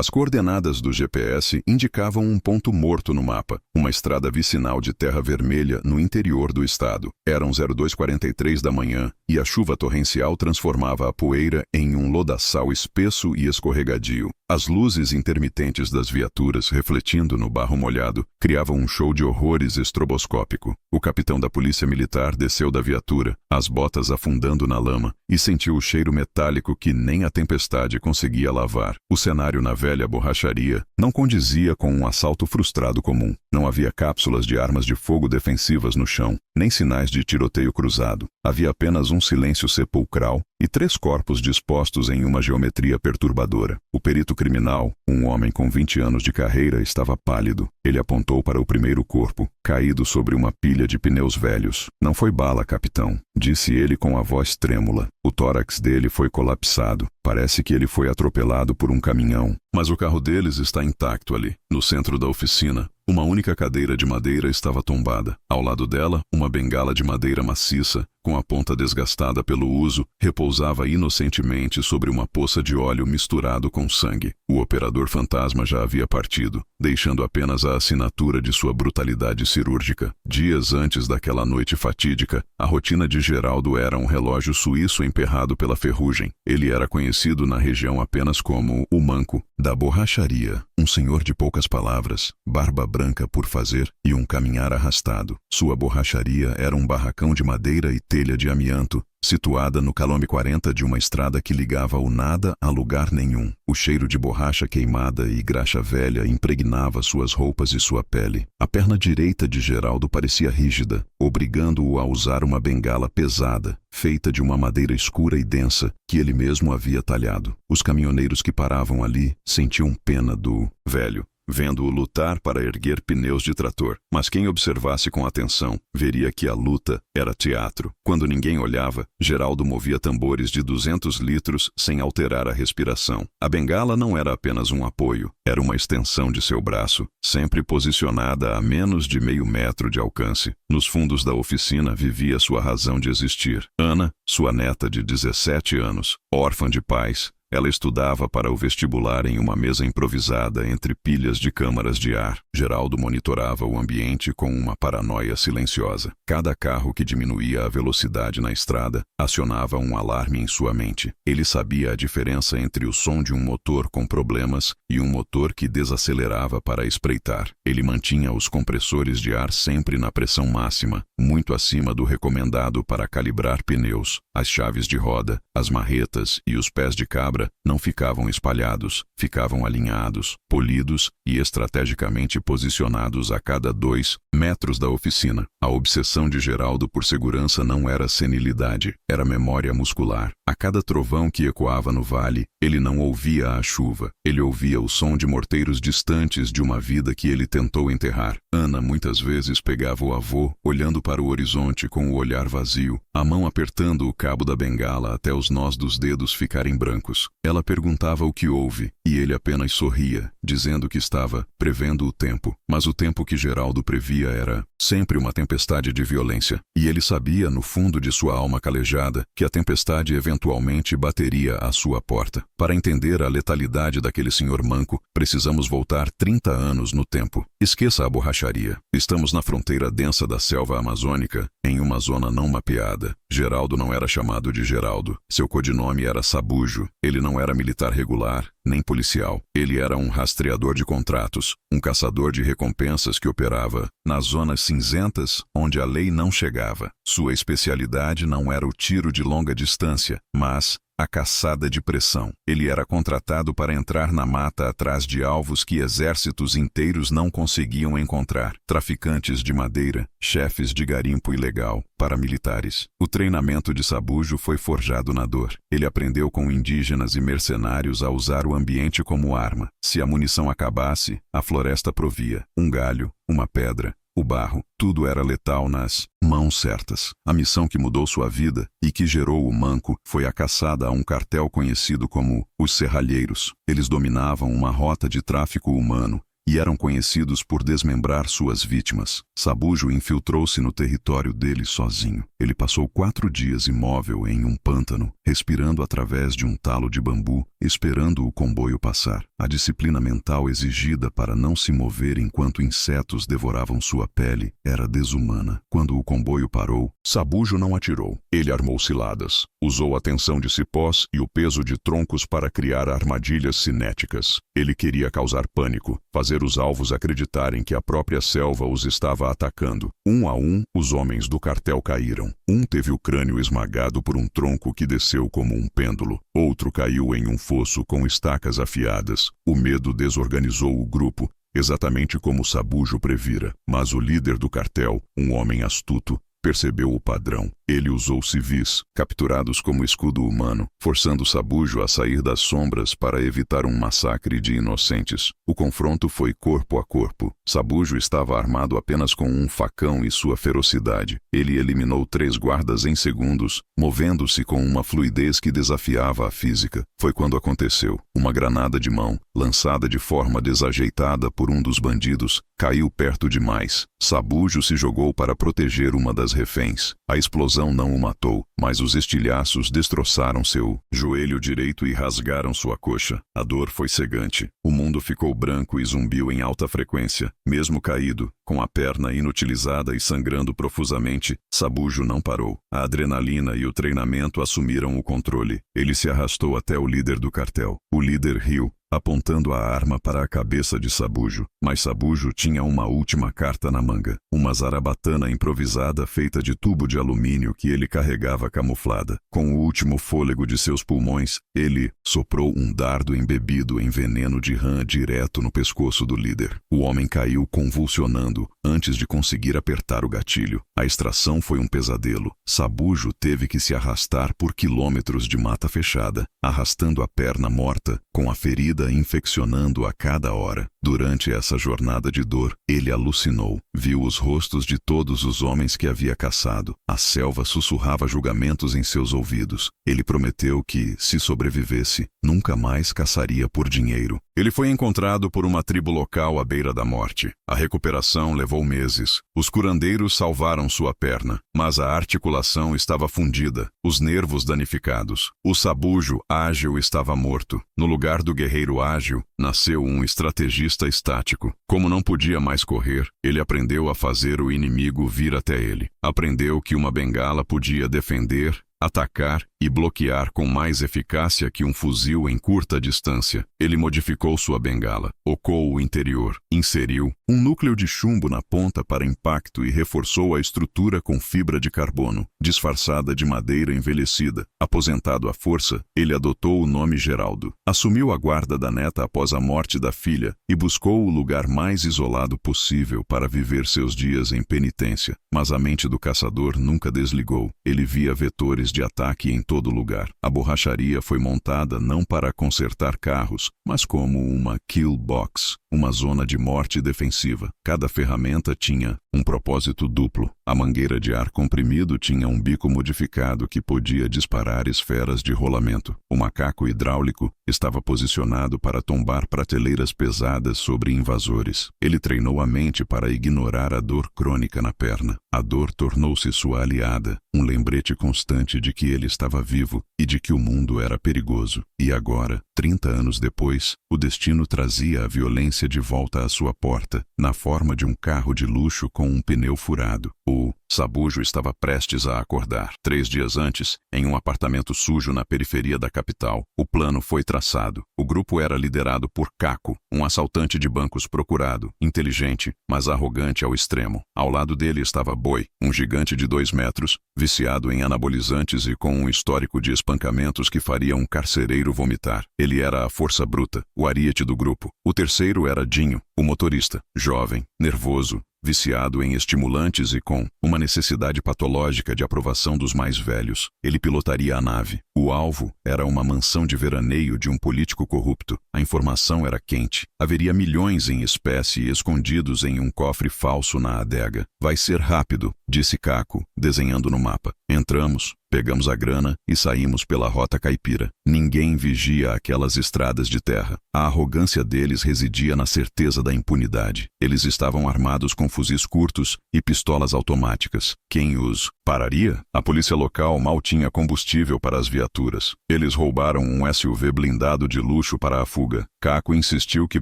As coordenadas do GPS indicavam um ponto morto no mapa, uma estrada vicinal de terra vermelha no interior do estado. Eram 02:43 da manhã e a chuva torrencial transformava a poeira em um lodaçal espesso e escorregadio. As luzes intermitentes das viaturas, refletindo no barro molhado, criavam um show de horrores estroboscópico. O capitão da polícia militar desceu da viatura, as botas afundando na lama, e sentiu o cheiro metálico que nem a tempestade conseguia lavar. O cenário na velha borracharia não condizia com um assalto frustrado comum. Não havia cápsulas de armas de fogo defensivas no chão, nem sinais de tiroteio cruzado. Havia apenas um silêncio sepulcral e 3 corpos dispostos em uma geometria perturbadora. O perito criminal, um homem com 20 anos de carreira, estava pálido. Ele apontou para o primeiro corpo, caído sobre uma pilha de pneus velhos. "Não foi bala, capitão", disse ele com a voz trêmula. O tórax dele foi colapsado. Parece que ele foi atropelado por um caminhão. Mas o carro deles está intacto ali, no centro da oficina. Uma única cadeira de madeira estava tombada. Ao lado dela, uma bengala de madeira maciça, com a ponta desgastada pelo uso, repousava inocentemente sobre uma poça de óleo misturado com sangue. O operador fantasma já havia partido, deixando apenas a assinatura de sua brutalidade cirúrgica. Dias antes daquela noite fatídica, a rotina de Geraldo era um relógio suíço emperrado pela ferrugem. Ele era conhecido na região apenas como o Manco da borracharia, um senhor de poucas palavras, barba branca por fazer e um caminhar arrastado. Sua borracharia era um barracão de madeira e telha de amianto, situada no quilômetro 40 de uma estrada que ligava o nada a lugar nenhum. O cheiro de borracha queimada e graxa velha impregnava suas roupas e sua pele. A perna direita de Geraldo parecia rígida, obrigando-o a usar uma bengala pesada, feita de uma madeira escura e densa, que ele mesmo havia talhado. Os caminhoneiros que paravam ali sentiam pena do velho, vendo-o lutar para erguer pneus de trator. Mas quem observasse com atenção, veria que a luta era teatro. Quando ninguém olhava, Geraldo movia tambores de 200 litros sem alterar a respiração. A bengala não era apenas um apoio, era uma extensão de seu braço, sempre posicionada a menos de meio metro de alcance. Nos fundos da oficina vivia sua razão de existir. Ana, sua neta de 17 anos, órfã de pais, ela estudava para o vestibular em uma mesa improvisada entre pilhas de câmaras de ar. Geraldo monitorava o ambiente com uma paranoia silenciosa. Cada carro que diminuía a velocidade na estrada acionava um alarme em sua mente. Ele sabia a diferença entre o som de um motor com problemas e um motor que desacelerava para espreitar. Ele mantinha os compressores de ar sempre na pressão máxima, muito acima do recomendado para calibrar pneus. As chaves de roda, as marretas e os pés de cabra não ficavam espalhados, ficavam alinhados, polidos e estrategicamente posicionados a cada 2 metros da oficina. A obsessão de Geraldo por segurança não era senilidade, era memória muscular. A cada trovão que ecoava no vale, ele não ouvia a chuva, ele ouvia o som de morteiros distantes de uma vida que ele tentou enterrar. Ana muitas vezes pegava o avô, olhando para o horizonte com o olhar vazio, a mão apertando o cabo da bengala até os nós dos dedos ficarem brancos. Ela perguntava o que houve, e ele apenas sorria, dizendo que estava prevendo o tempo. Mas o tempo que Geraldo previa era sempre uma tempestade de violência, e ele sabia, no fundo de sua alma calejada, que a tempestade eventualmente bateria à sua porta. Para entender a letalidade daquele senhor manco, precisamos voltar 30 anos no tempo. Esqueça a borracharia. Estamos na fronteira densa da selva amazônica, em uma zona não mapeada. Geraldo não era chamado de Geraldo. Seu codinome era Sabujo. Ele não era militar regular, nem policial. Ele era um rastreador de contratos, um caçador de recompensas que operava nas zonas cinzentas onde a lei não chegava. Sua especialidade não era o tiro de longa distância, mas a caçada de pressão. Ele era contratado para entrar na mata atrás de alvos que exércitos inteiros não conseguiam encontrar. Traficantes de madeira, chefes de garimpo ilegal, paramilitares. O treinamento de Sabujo foi forjado na dor. Ele aprendeu com indígenas e mercenários a usar o ambiente como arma. Se a munição acabasse, a floresta provia. Um galho, uma pedra, o barro, tudo era letal nas mãos certas. A missão que mudou sua vida e que gerou o manco foi a caçada a um cartel conhecido como os Serralheiros. Eles dominavam uma rota de tráfico humano e eram conhecidos por desmembrar suas vítimas. Sabujo infiltrou-se no território dele sozinho. Ele passou 4 dias imóvel em um pântano, respirando através de um talo de bambu, esperando o comboio passar. A disciplina mental exigida para não se mover enquanto insetos devoravam sua pele era desumana. Quando o comboio parou, Sabujo não atirou. Ele armou ciladas. Usou a tensão de cipós e o peso de troncos para criar armadilhas cinéticas. Ele queria causar pânico, fazer os alvos acreditarem que a própria selva os estava atacando. Um a um, os homens do cartel caíram. Um teve o crânio esmagado por um tronco que desceu como um pêndulo. Outro caiu em um fosso com estacas afiadas. O medo desorganizou o grupo, exatamente como Sabujo previra. Mas o líder do cartel, um homem astuto, percebeu o padrão. Ele usou civis, capturados como escudo humano, forçando Sabujo a sair das sombras para evitar um massacre de inocentes. O confronto foi corpo a corpo. Sabujo estava armado apenas com um facão e sua ferocidade. Ele eliminou 3 guardas em segundos, movendo-se com uma fluidez que desafiava a física. Foi quando aconteceu. Uma granada de mão, lançada de forma desajeitada por um dos bandidos, caiu perto demais. Sabujo se jogou para proteger uma das reféns. A explosão não o matou, mas os estilhaços destroçaram seu joelho direito e rasgaram sua coxa. A dor foi cegante. O mundo ficou branco e zumbiu em alta frequência. Mesmo caído, com a perna inutilizada e sangrando profusamente, Sabujo não parou. A adrenalina e o treinamento assumiram o controle. Ele se arrastou até o líder do cartel. O líder riu, apontando a arma para a cabeça de Sabujo. Mas Sabujo tinha uma última carta na manga. Uma zarabatana improvisada feita de tubo de alumínio que ele carregava camuflada. Com o último fôlego de seus pulmões, ele soprou um dardo embebido em veneno de rã direto no pescoço do líder. O homem caiu convulsionando antes de conseguir apertar o gatilho. A extração foi um pesadelo. Sabujo teve que se arrastar por quilômetros de mata fechada, arrastando a perna morta, com a ferida infeccionando a cada hora. Durante essa jornada de dor, ele alucinou. Viu os rostos de todos os homens que havia caçado. A selva sussurrava julgamentos em seus ouvidos. Ele prometeu que, se sobrevivesse, nunca mais caçaria por dinheiro. Ele foi encontrado por uma tribo local à beira da morte. A recuperação levou meses. Os curandeiros salvaram sua perna, mas a articulação estava fundida, os nervos danificados. O Sabujo ágil estava morto. No lugar do guerreiro ágil, nasceu um estrategista estático. Como não podia mais correr, ele aprendeu a fazer o inimigo vir até ele. Aprendeu que uma bengala podia defender, atacar e bloquear com mais eficácia que um fuzil em curta distância. Ele modificou sua bengala, ocou o interior, inseriu um núcleo de chumbo na ponta para impacto e reforçou a estrutura com fibra de carbono, disfarçada de madeira envelhecida. Aposentado à força, ele adotou o nome Geraldo. Assumiu a guarda da neta após a morte da filha e buscou o lugar mais isolado possível para viver seus dias em penitência. Mas a mente do caçador nunca desligou. Ele via vetores de ataque em todo lugar. A borracharia foi montada não para consertar carros, mas como uma kill box, uma zona de morte defensiva. Cada ferramenta tinha um propósito duplo. A mangueira de ar comprimido tinha um bico modificado que podia disparar esferas de rolamento. O macaco hidráulico estava posicionado para tombar prateleiras pesadas sobre invasores. Ele treinou a mente para ignorar a dor crônica na perna. A dor tornou-se sua aliada, um lembrete constante de que ele estava vivo e de que o mundo era perigoso. E agora, 30 anos depois, o destino trazia a violência de volta à sua porta, na forma de um carro de luxo com um pneu furado. O Sabujo estava prestes a acordar. 3 dias antes, em um apartamento sujo na periferia da capital, o plano foi traçado. O grupo era liderado por Caco, um assaltante de bancos procurado, inteligente, mas arrogante ao extremo. Ao lado dele estava Boi, um gigante de 2 metros, viciado em anabolizantes e com um histórico de espancamentos que faria um carcereiro vomitar. Ele era a força bruta, o ariete do grupo. O terceiro era Dinho, o motorista, jovem, nervoso, viciado em estimulantes e com uma necessidade patológica de aprovação dos mais velhos. Ele pilotaria a nave. O alvo era uma mansão de veraneio de um político corrupto. A informação era quente. Haveria milhões em espécie escondidos em um cofre falso na adega. Vai ser rápido, disse Caco, desenhando no mapa. Entramos, Pegamos a grana e saímos pela rota caipira. Ninguém vigia aquelas estradas de terra. A arrogância deles residia na certeza da impunidade. Eles estavam armados com fuzis curtos e pistolas automáticas. Quem os pararia? A polícia local mal tinha combustível para as viaturas. Eles roubaram um SUV blindado de luxo para a fuga. Caco insistiu que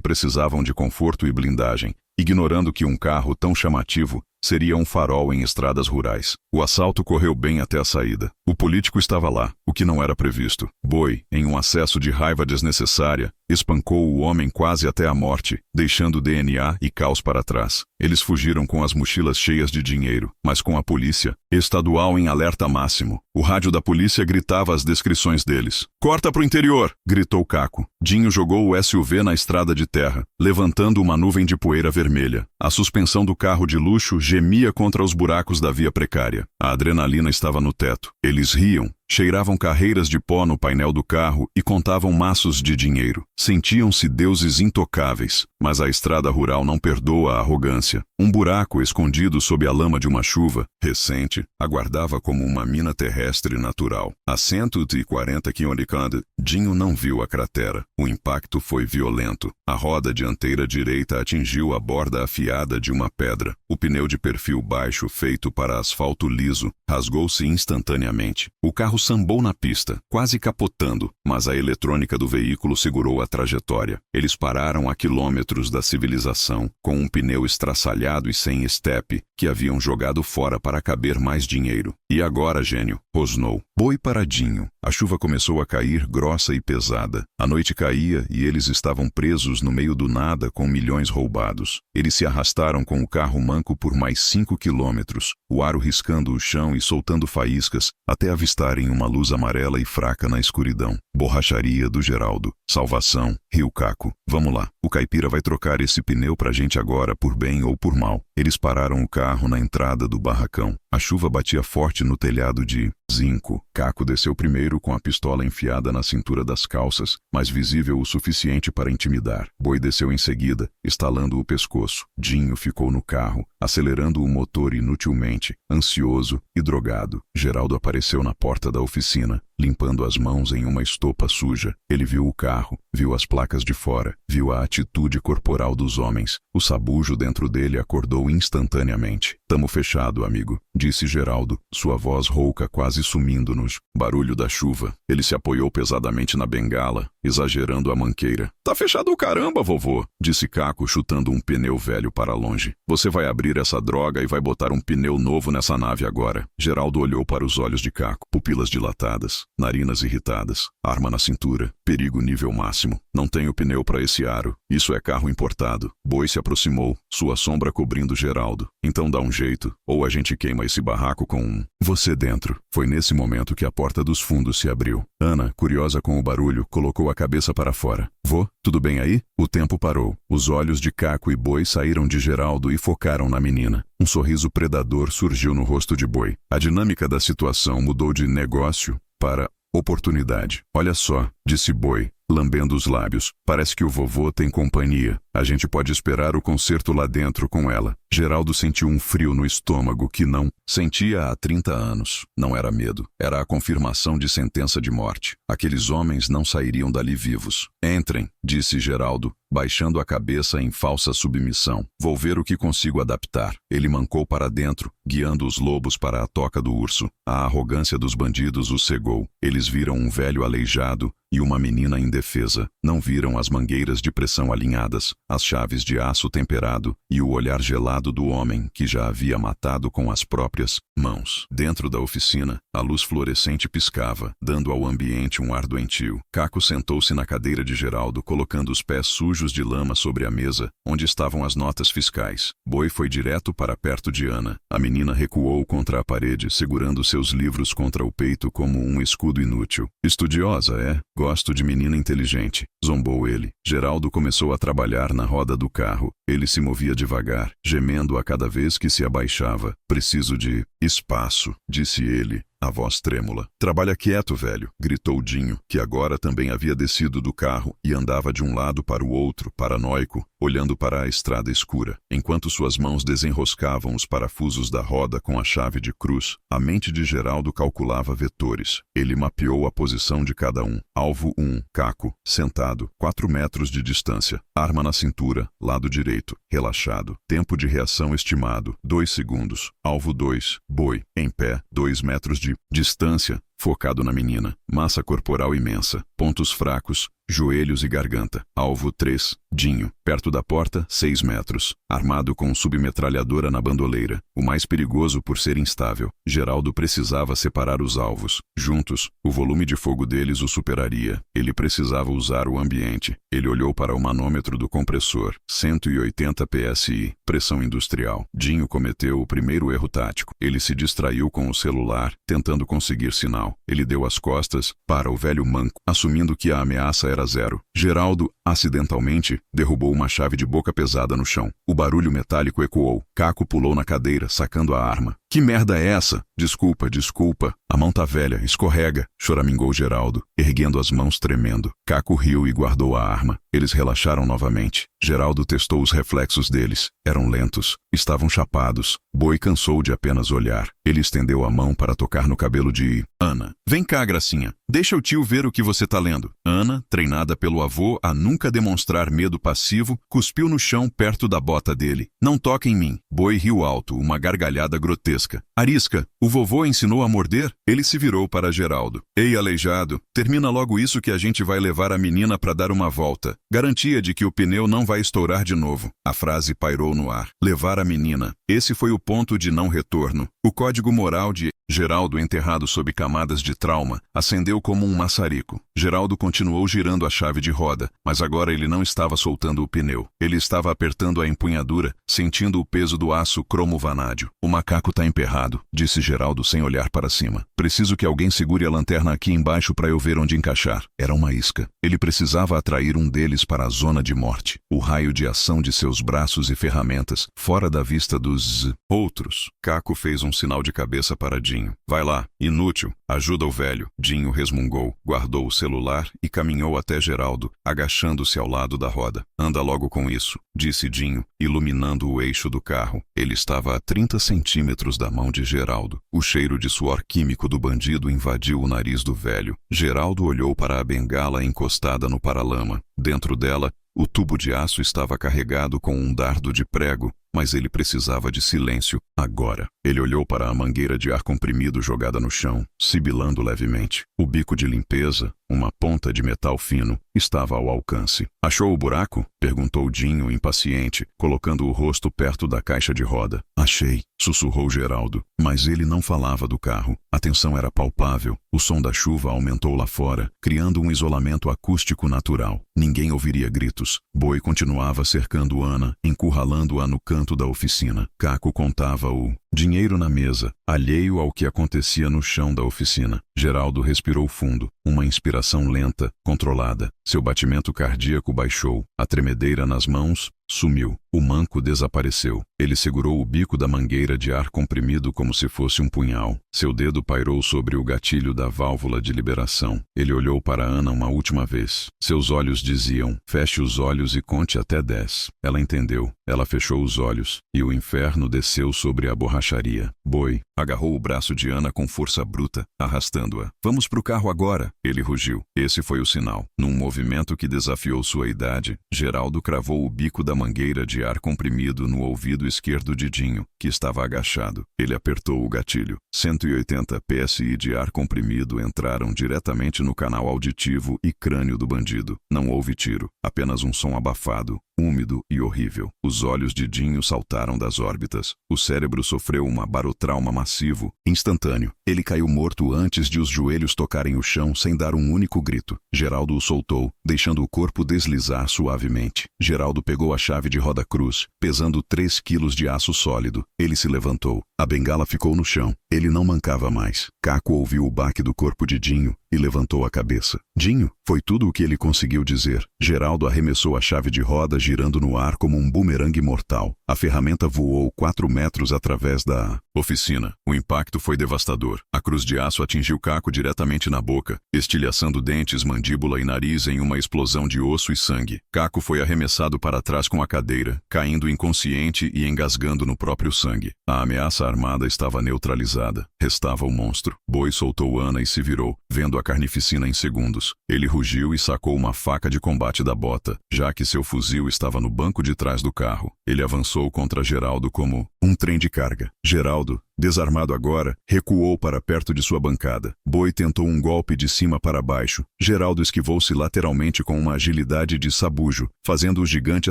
precisavam de conforto e blindagem, ignorando que um carro tão chamativo seria um farol em estradas rurais. O assalto correu bem até a saída. O político estava lá, o que não era previsto. Boi, em um acesso de raiva desnecessária, espancou o homem quase até a morte, deixando DNA e caos para trás. Eles fugiram com as mochilas cheias de dinheiro, mas com a polícia estadual em alerta máximo. O rádio da polícia gritava as descrições deles. "Corta pro interior!" gritou Caco. Dinho jogou o SUV na estrada de terra, levantando uma nuvem de poeira vermelha. A suspensão do carro de luxo gemia contra os buracos da via precária. A adrenalina estava no teto. Eles riam, cheiravam carreiras de pó no painel do carro e contavam maços de dinheiro. Sentiam-se deuses intocáveis, mas a estrada rural não perdoa a arrogância. Um buraco escondido sob a lama de uma chuva recente aguardava como uma mina terrestre natural. A 140 km, Dinho não viu a cratera. O impacto foi violento. A roda dianteira direita atingiu a borda afiada de uma pedra. O pneu de perfil baixo feito para asfalto liso rasgou-se instantaneamente. O carro sambou na pista, quase capotando, mas a eletrônica do veículo segurou a trajetória. Eles pararam a quilômetros da civilização, com um pneu estraçalhado e sem estepe, que haviam jogado fora para caber mais dinheiro. "E agora, gênio?" rosnou. Boi paradinho. A chuva começou a cair grossa e pesada. A noite caía e eles estavam presos no meio do nada com milhões roubados. Eles se arrastaram com o carro manco por mais 5 quilômetros, o aro riscando o chão e soltando faíscas, até avistarem uma luz amarela e fraca na escuridão. Borracharia do Geraldo. Salvação. Rio Caco. "Vamos lá. O caipira vai trocar esse pneu pra gente agora, por bem ou por mal." Eles pararam o carro na entrada do barracão. A chuva batia forte no telhado de zinco. Caco desceu primeiro com a pistola enfiada na cintura das calças, mas visível o suficiente para intimidar. Boi desceu em seguida, estalando o pescoço. Dinho ficou no carro, acelerando o motor inutilmente, ansioso e drogado. Geraldo apareceu na porta da oficina, limpando as mãos em uma estopa suja. Ele viu o carro, viu as placas de fora, viu a atitude corporal dos homens. O sabujo dentro dele acordou instantaneamente. "Tamo fechado, amigo", disse Geraldo, sua voz rouca quase sumindo nos barulho da chuva. Ele se apoiou pesadamente na bengala, exagerando a manqueira. "Tá fechado o caramba, vovô", disse Caco, chutando um pneu velho para longe. "Você vai abrir essa droga e vai botar um pneu novo nessa nave agora." Geraldo olhou para os olhos de Caco, pupilas dilatadas, narinas irritadas, arma na cintura, perigo nível máximo. "Não tenho pneu para esse aro. Isso é carro importado." Boi se aproximou, sua sombra cobrindo Geraldo. "Então dá um jeito, ou a gente queima esse barraco com você dentro." Foi nesse momento que a porta dos fundos se abriu. Ana, curiosa com o barulho, colocou a cabeça para fora. "Vô, tudo bem aí?" O tempo parou. Os olhos de Caco e Boi saíram de Geraldo e focaram na menina. Um sorriso predador surgiu no rosto de Boi. A dinâmica da situação mudou de negócio para oportunidade. "Olha só", disse Boi, lambendo os lábios. "Parece que o vovô tem companhia. A gente pode esperar o concerto lá dentro com ela." Geraldo sentiu um frio no estômago que não sentia há 30 anos. Não era medo. Era a confirmação de sentença de morte. Aqueles homens não sairiam dali vivos. "Entrem", disse Geraldo, baixando a cabeça em falsa submissão. "Vou ver o que consigo adaptar." Ele mancou para dentro, guiando os lobos para a toca do urso. A arrogância dos bandidos os cegou. Eles viram um velho aleijado e uma menina indefesa. Não viram as mangueiras de pressão alinhadas, as chaves de aço temperado e o olhar gelado do homem que já havia matado com as próprias mãos. Dentro da oficina, a luz fluorescente piscava, dando ao ambiente um ar doentio. Caco sentou-se na cadeira de Geraldo, colocando os pés sujos de lama sobre a mesa, onde estavam as notas fiscais. Boi foi direto para perto de Ana. A menina recuou contra a parede, segurando seus livros contra o peito como um escudo inútil. "Estudiosa, é? Gosto de menina inteligente", zombou ele. Geraldo começou a trabalhar na roda do carro. Ele se movia devagar, gemendo a cada vez que se abaixava. "Preciso de Espaço, disse ele, a voz trêmula. Trabalha quieto, velho, gritou Dinho, que agora também havia descido do carro e andava de um lado para o outro, paranoico, olhando para a estrada escura. Enquanto suas mãos desenroscavam os parafusos da roda com a chave de cruz, a mente de Geraldo calculava vetores. Ele mapeou a posição de cada um. Alvo 1, Caco, sentado, 4 metros de distância. Arma na cintura, lado direito, relaxado. Tempo de reação estimado, 2 segundos. Alvo 2, Boi, em pé, 2 metros de distância, focado na menina. Massa corporal imensa. Pontos fracos, joelhos e garganta. Alvo 3, Dinho, perto da porta, 6 metros. Armado com submetralhadora na bandoleira. O mais perigoso por ser instável. Geraldo precisava separar os alvos. Juntos, o volume de fogo deles o superaria. Ele precisava usar o ambiente. Ele olhou para o manômetro do compressor. 180 psi, pressão industrial. Dinho cometeu o primeiro erro tático. Ele se distraiu com o celular, tentando conseguir sinal. Ele deu as costas para o velho manco, assumindo que a ameaça era zero. Geraldo, acidentalmente, derrubou uma chave de boca pesada no chão. O barulho metálico ecoou. Caco pulou na cadeira, sacando a arma. Que merda é essa? Desculpa, desculpa. A mão tá velha, escorrega, choramingou Geraldo, erguendo as mãos tremendo. Caco riu e guardou a arma. Eles relaxaram novamente. Geraldo testou os reflexos deles. Eram lentos. Estavam chapados. Boi cansou de apenas olhar. Ele estendeu a mão para tocar no cabelo de Ana. Vem cá, gracinha. Deixa o tio ver o que você tá lendo. Ana, treinada pelo avô a nunca demonstrar medo passivo, cuspiu no chão perto da bota dele. Não toca em mim. Boi riu alto, uma gargalhada grotesca. Arisca, o vovô ensinou a morder? Ele se virou para Geraldo. Ei, aleijado, termina logo isso que a gente vai levar a menina para dar uma volta. Garantia de que o pneu não vai estourar de novo. A frase pairou no ar. Levar a menina. Esse foi o ponto de não retorno. O código moral de Geraldo, enterrado sob camadas de trauma, acendeu como um maçarico. Geraldo continuou girando a chave de roda, mas agora ele não estava soltando o pneu. Ele estava apertando a empunhadura, sentindo o peso do aço cromo-vanádio. O macaco tá emperrado, disse Geraldo sem olhar para cima. Preciso que alguém segure a lanterna aqui embaixo para eu ver onde encaixar. Era uma isca. Ele precisava atrair um deles para a zona de morte. O raio de ação de seus braços e ferramentas, fora da vista dos outros. Caco fez um sinal de cabeça para Dinho. Vai lá, inútil, ajuda o velho. Dinho resmungou, guardou o celular e caminhou até Geraldo, agachando-se ao lado da roda. Anda logo com isso, disse Dinho, iluminando o eixo do carro. Ele estava a 30 centímetros da mão de Geraldo. O cheiro de suor químico do bandido invadiu o nariz do velho. Geraldo olhou para a bengala encostada no paralama. Dentro dela, o tubo de aço estava carregado com um dardo de prego, mas ele precisava de silêncio agora. Ele olhou para a mangueira de ar comprimido jogada no chão, sibilando levemente. O bico de limpeza, uma ponta de metal fino, estava ao alcance. Achou o buraco? Perguntou Dinho, impaciente, colocando o rosto perto da caixa de roda. Achei, sussurrou Geraldo, mas ele não falava do carro. A tensão era palpável. O som da chuva aumentou lá fora, criando um isolamento acústico natural. Ninguém ouviria gritos. Boi continuava cercando Ana, encurralando-a no canto da oficina. Caco contava o dinheiro na mesa, alheio ao que acontecia no chão da oficina. Geraldo respirou fundo, uma inspiração lenta, controlada. Seu batimento cardíaco baixou. A tremedeira nas mãos sumiu. O manco desapareceu. Ele segurou o bico da mangueira de ar comprimido como se fosse um punhal. Seu dedo pairou sobre o gatilho da válvula de liberação. Ele olhou para Ana uma última vez. Seus olhos diziam, feche os olhos e conte até 10. Ela entendeu. Ela fechou os olhos, e o inferno desceu sobre a borracharia. Boi agarrou o braço de Ana com força bruta, arrastando-a. Vamos pro carro agora, ele rugiu. Esse foi o sinal. Num movimento que desafiou sua idade, Geraldo cravou o bico da mangueira de ar comprimido no ouvido esquerdo de Dinho, que estava agachado. Ele apertou o gatilho. 180 psi de ar comprimido entraram diretamente no canal auditivo e crânio do bandido. Não houve tiro, apenas um som abafado, úmido e horrível. Os olhos de Dinho saltaram das órbitas. O cérebro sofreu um barotrauma massivo, instantâneo. Ele caiu morto antes de os joelhos tocarem o chão sem dar um único grito. Geraldo o soltou, deixando o corpo deslizar suavemente. Geraldo pegou a chave de roda cruz, pesando 3 quilos de aço sólido. Ele se levantou. A bengala ficou no chão. Ele não mancava mais. Caco ouviu o baque do corpo de Dinho e levantou a cabeça. Dinho, foi tudo o que ele conseguiu dizer. Geraldo arremessou a chave de roda girando no ar como um bumerangue mortal. A ferramenta voou 4 metros através da oficina. O impacto foi devastador. A cruz de aço atingiu Caco diretamente na boca, estilhaçando dentes, mandíbula e nariz em uma explosão de osso e sangue. Caco foi arremessado para trás com a cadeira, caindo inconsciente e engasgando no próprio sangue. A ameaça armada estava neutralizada. Restava o monstro. Boi soltou Ana e se virou, vendo a carnificina em segundos. Ele rugiu e sacou uma faca de combate da bota, já que seu fuzil estava no banco de trás do carro. Ele avançou contra Geraldo como um trem de carga. Geraldo, desarmado agora, recuou para perto de sua bancada. Boi tentou um golpe de cima para baixo. Geraldo esquivou-se lateralmente com uma agilidade de sabujo, fazendo o gigante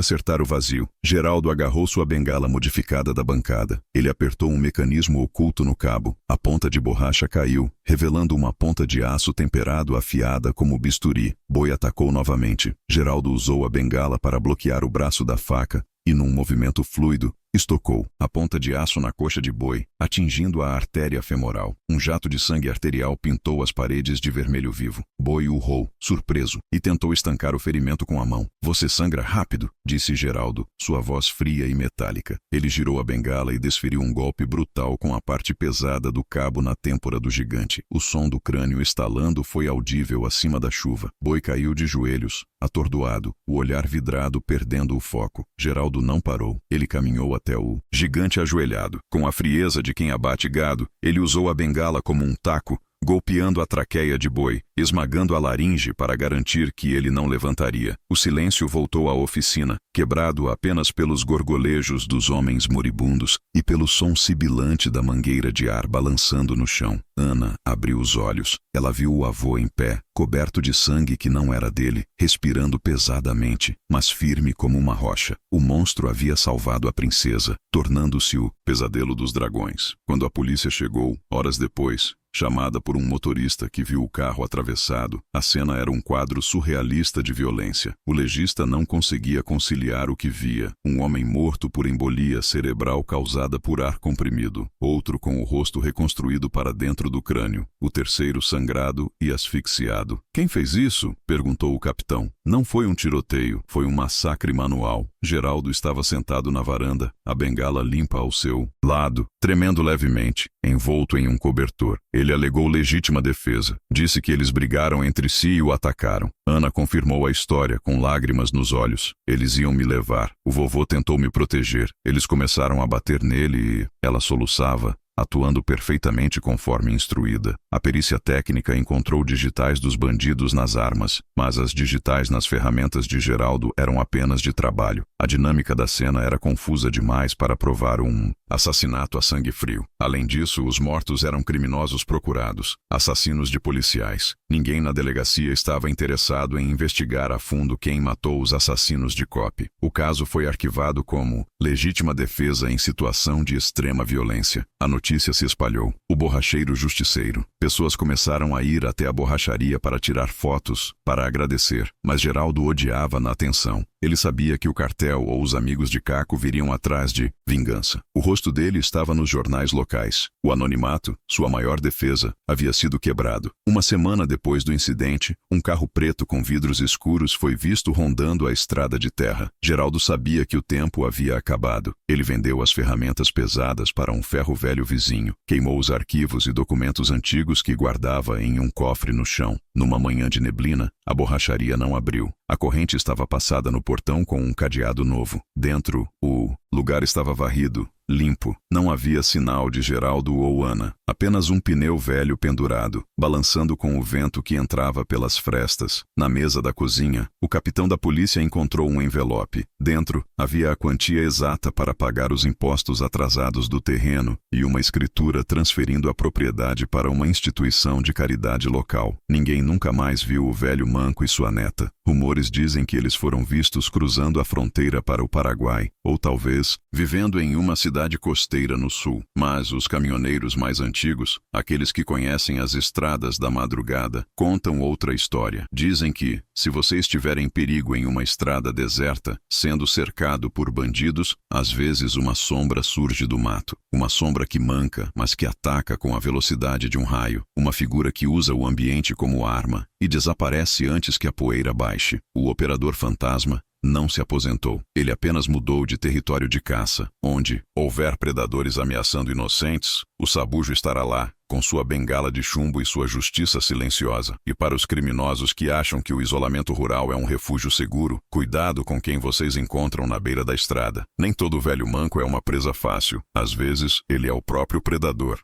acertar o vazio. Geraldo agarrou sua bengala modificada da bancada. Ele apertou um mecanismo oculto no cabo. A ponta de borracha caiu, revelando uma ponta de aço temperado afiada como bisturi. Boi atacou novamente. Geraldo usou a bengala para bloquear o braço da faca e, num movimento fluido, estocou a ponta de aço na coxa de Boi, atingindo a artéria femoral. Um jato de sangue arterial pintou as paredes de vermelho vivo. Boi urrou, surpreso, e tentou estancar o ferimento com a mão. Você sangra rápido, disse Geraldo, sua voz fria e metálica. Ele girou a bengala e desferiu um golpe brutal com a parte pesada do cabo na têmpora do gigante. O som do crânio estalando foi audível acima da chuva. Boi caiu de joelhos, atordoado, o olhar vidrado perdendo o foco. Geraldo não parou. Ele caminhou até o gigante ajoelhado. Com a frieza de quem abate gado, ele usou a bengala como um taco, golpeando a traqueia de Boi, esmagando a laringe para garantir que ele não levantaria. O silêncio voltou à oficina, quebrado apenas pelos gorgolejos dos homens moribundos e pelo som sibilante da mangueira de ar balançando no chão. Ana abriu os olhos. Ela viu o avô em pé, coberto de sangue que não era dele, respirando pesadamente, mas firme como uma rocha. O monstro havia salvado a princesa, tornando-se o pesadelo dos dragões. Quando a polícia chegou, horas depois, chamada por um motorista que viu o carro atravessado, a cena era um quadro surrealista de violência. O legista não conseguia conciliar o que via: um homem morto por embolia cerebral causada por ar comprimido, outro com o rosto reconstruído para dentro do crânio, o terceiro sangrado e asfixiado. Quem fez isso? Perguntou o capitão. Não foi um tiroteio, foi um massacre manual. Geraldo estava sentado na varanda, a bengala limpa ao seu lado, tremendo levemente, envolto em um cobertor. Ele alegou legítima defesa. Disse que eles brigaram entre si e o atacaram. Ana confirmou a história, com lágrimas nos olhos. Eles iam me levar. O vovô tentou me proteger. Eles começaram a bater nele e ela soluçava, atuando perfeitamente conforme instruída. A perícia técnica encontrou digitais dos bandidos nas armas, mas as digitais nas ferramentas de Geraldo eram apenas de trabalho. A dinâmica da cena era confusa demais para provar um assassinato a sangue frio. Além disso, os mortos eram criminosos procurados, assassinos de policiais. Ninguém na delegacia estava interessado em investigar a fundo quem matou os assassinos de Cop. O caso foi arquivado como legítima defesa em situação de extrema violência. A notícia se espalhou. O borracheiro justiceiro. Pessoas começaram a ir até a borracharia para tirar fotos, para agradecer, mas Geraldo odiava na atenção. Ele sabia que o cartel ou os amigos de Caco viriam atrás de vingança. O rosto dele estava nos jornais locais. O anonimato, sua maior defesa, havia sido quebrado. Uma semana depois do incidente, um carro preto com vidros escuros foi visto rondando a estrada de terra. Geraldo sabia que o tempo havia acabado. Ele vendeu as ferramentas pesadas para um ferro velho vizinho. Queimou os arquivos e documentos antigos que guardava em um cofre no chão. Numa manhã de neblina, a borracharia não abriu. A corrente estava passada no portão com um cadeado novo. Dentro, o lugar estava varrido, limpo. Não havia sinal de Geraldo ou Ana. Apenas um pneu velho pendurado, balançando com o vento que entrava pelas frestas. Na mesa da cozinha, o capitão da polícia encontrou um envelope. Dentro, havia a quantia exata para pagar os impostos atrasados do terreno e uma escritura transferindo a propriedade para uma instituição de caridade local. Ninguém nunca mais viu o velho manco e sua neta. Rumores dizem que eles foram vistos cruzando a fronteira para o Paraguai, ou talvez talvez, vivendo em uma cidade costeira no sul. Mas os caminhoneiros mais antigos, aqueles que conhecem as estradas da madrugada, contam outra história. Dizem que, se você estiver em perigo em uma estrada deserta, sendo cercado por bandidos, às vezes uma sombra surge do mato. Uma sombra que manca, mas que ataca com a velocidade de um raio. Uma figura que usa o ambiente como arma e desaparece antes que a poeira baixe. O operador fantasma não se aposentou. Ele apenas mudou de território de caça. Onde houver predadores ameaçando inocentes, o sabujo estará lá, com sua bengala de chumbo e sua justiça silenciosa. E para os criminosos que acham que o isolamento rural é um refúgio seguro, cuidado com quem vocês encontram na beira da estrada. Nem todo velho manco é uma presa fácil. Às vezes, ele é o próprio predador.